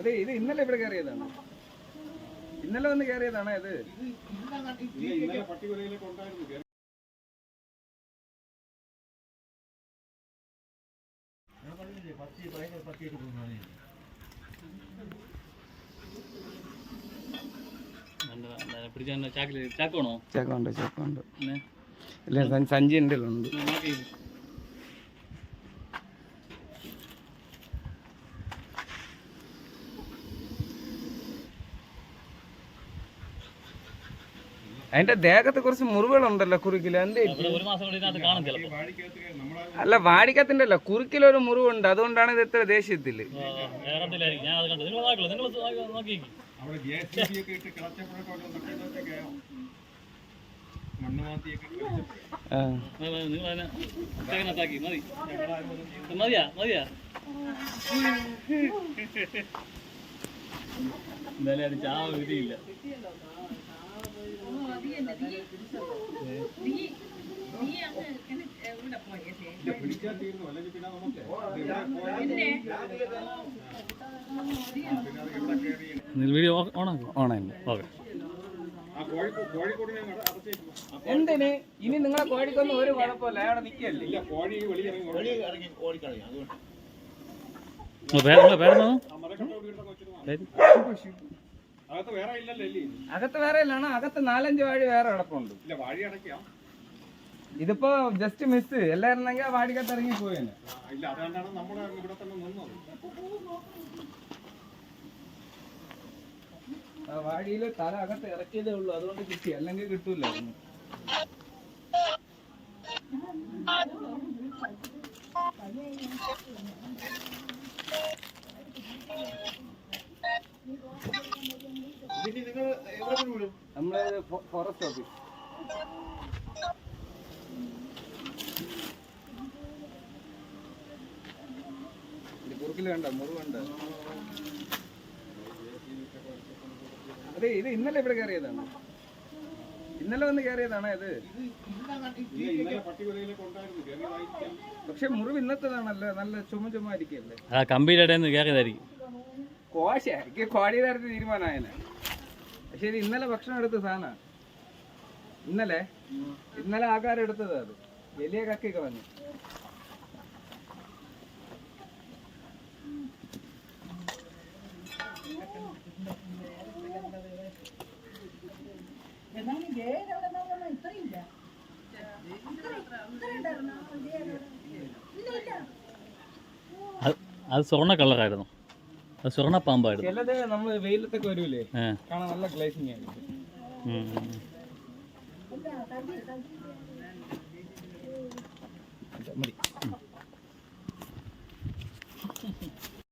അതെ, ഇത് ഇന്നലെ ഇവിടെ കയറിയതാണ്. ഇന്നലെ വന്ന് കയറിയതാണോ ഇത്? ചാക്കുണ്ട് ഇല്ല, സഞ്ചി ഉണ്ട്. അതിന്റെ ദേഹത്ത് കുറച്ച് മുറിവുകളുണ്ടല്ലോ കുറുക്കില്. എന്ത് അല്ല, വാടിക്കത്തിന്റെ അല്ല, കുറുക്കിലൊരു മുറിവുണ്ട്. അതുകൊണ്ടാണ് ഇത് ഇത്ര ദേഷ്യത്തില്. ചാവില്ല. വീഡിയോ ഓണാക്കി. എന്തിന് ഇനി നിങ്ങളെ കോഴിക്കൊന്നും ഒരു കുഴപ്പമില്ല, അവിടെ നിൽക്കല്ലേ. അകത്ത് വേറെ ഇല്ലാണ്, അകത്ത് 4-5 വാഴ വേറെ കിടപ്പുണ്ട്. ഇതിപ്പോ ജസ്റ്റ് മിസ് എല്ലായിരുന്നെങ്കിൽ ആ വാടിക്കത്ത് ഇറങ്ങി പോയേനെ. ആ വാടിയില് തല അകത്ത് ഇറക്കിയതേ ഉള്ളൂ, അതുകൊണ്ട് കിട്ടി, അല്ലെങ്കിൽ കിട്ടൂലായിരുന്നു. നമ്മള് ഫോറസ്റ്റ് ഓഫീസ്. കുറുക്കില് വേണ്ട, മുറിവുണ്ട്. അതെ, ഇത് ഇന്നലെ ഇവിടെ കയറിയതാണ്. ഇന്നലെ വന്ന് കയറിയതാണോ ഇത്? പക്ഷെ മുറിവ് ഇന്നത്തേതാണല്ലോ, നല്ല ചുമയിരിക്കല്ലേ. കോശ കോടി തരത്തിൽ തീരുമാനമായനെ. പക്ഷെ ഇത് ഇന്നലെ ഭക്ഷണം എടുത്ത സാധന. ഇന്നലെ ആൾക്കാർ എടുത്തത്. അത് വലിയ കക്കൊക്കെ വന്നു. അത് സ്വർണ്ണ കളറായിരുന്നു, അത് സ്വർണ്ണ പാമ്പായിരുന്നു. ചിലത് നമ്മള് വെയിലത്തൊക്കെ വരൂലേ, കാണാൻ നല്ല ഗ്ലേസിംഗ് ആയിരിക്കും. മതി.